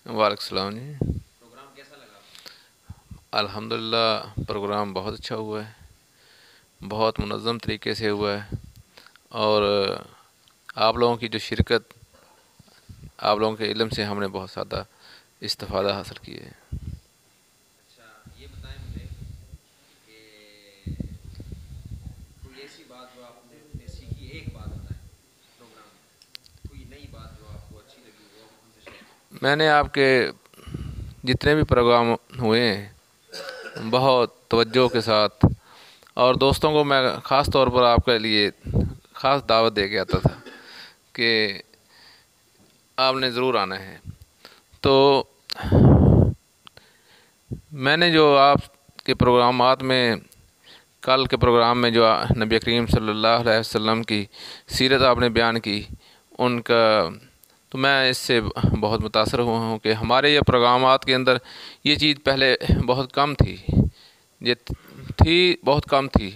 وعلیکم السلام جی۔ پروگرام کیسا لگا آپ کو؟ الحمدللہ پروگرام بہت اچھا ہوا ہے، بہت منظم طریقے سے ہوا ہے، اور آپ لوگوں کی جو شرکت، آپ لوگوں کے علم سے ہم نے بہت زیادہ استفادہ حاصل کیا ہے۔ اچھا یہ بتائیں مجھے کہ کوئی ایسی بات جو آپ نے سیکھی، ایک بات بتائیں پروگرام میں، کوئی نئی بات جو آپ کو اچھی لگی وہ ہم سے شیئر کریں۔ میں نے آپ کے جتنے بھی پروگرام ہوئے ہیں بہت توجہ کے ساتھ، اور دوستوں کو میں خاص طور پر آپ کے لیے خاص دعوت دے کے آتا تھا کہ آپ نے ضرور آنا ہے۔ تو میں نے جو آپ کے پروگرامات میں، کل کے پروگرام میں جو نبی کریم صلی اللہ علیہ وسلم کی سیرت آپ نے بیان کی، ان کا تو میں اس سے بہت متاثر ہوا ہوں کہ ہمارے یہ پروگرامات کے اندر یہ چیز پہلے بہت کم تھی، یہ تھی بہت کم تھی،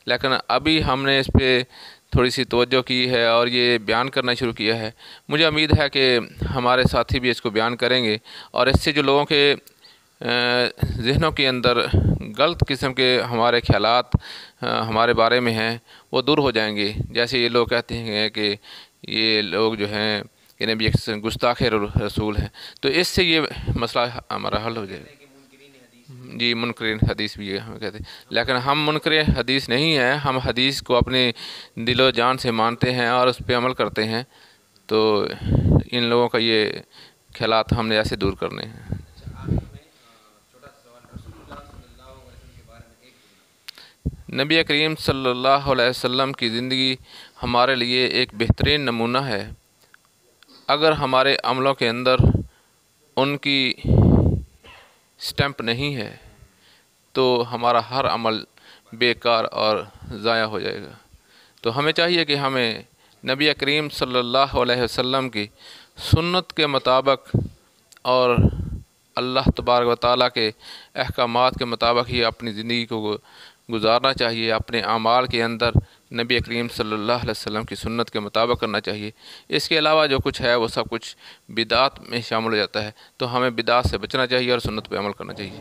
لیکن ابھی ہم نے اس پہ تھوڑی سی توجہ کی ہے اور یہ بیان کرنا شروع کیا ہے۔ مجھے امید ہے کہ ہمارے ساتھی بھی اس کو بیان کریں گے، اور اس سے جو لوگوں کے ذہنوں کے اندر غلط قسم کے ہمارے خیالات ہمارے بارے میں ہیں وہ دور ہو جائیں گے۔ جیسے یہ لوگ کہتے ہیں کہ یہ لوگ جو ہیں کہ نبی ایک گستاخ رسول ہیں، تو اس سے یہ مسئلہ ہمارا حل ہو جائے کہتے گا۔ ہیں کہ منکرین حدیث ہیں۔ جی، منکرین حدیث بھی ہے ہم کہتے ہیں، لیکن ہم منکر حدیث نہیں ہیں، ہم حدیث کو اپنے دل و جان سے مانتے ہیں اور اس پہ عمل کرتے ہیں۔ تو ان لوگوں کا یہ خیالات ہم نے ایسے دور کرنے ہیں۔ اچھا آخر میں چھوٹا سا سوال، رسول اللہ صلی اللہ علیہ وسلم کے بارے میں ایک جملہ۔ نبی کریم صلی اللہ علیہ وسلم کی زندگی ہمارے لیے ایک بہترین نمونہ ہے۔ اگر ہمارے عملوں کے اندر ان کی سٹیمپ نہیں ہے تو ہمارا ہر عمل بیکار اور ضائع ہو جائے گا۔ تو ہمیں چاہیے کہ ہمیں نبی کریم صلی اللہ علیہ وسلم کی سنت کے مطابق اور اللہ تبارک و تعالیٰ کے احکامات کے مطابق ہی اپنی زندگی کو گزارنا چاہیے، اپنے اعمال کے اندر نبی کریم صلی اللہ علیہ وسلم کی سنت کے مطابق کرنا چاہیے۔ اس کے علاوہ جو کچھ ہے وہ سب کچھ بدعات میں شامل ہو جاتا ہے، تو ہمیں بدعات سے بچنا چاہیے اور سنت پہ عمل کرنا چاہیے۔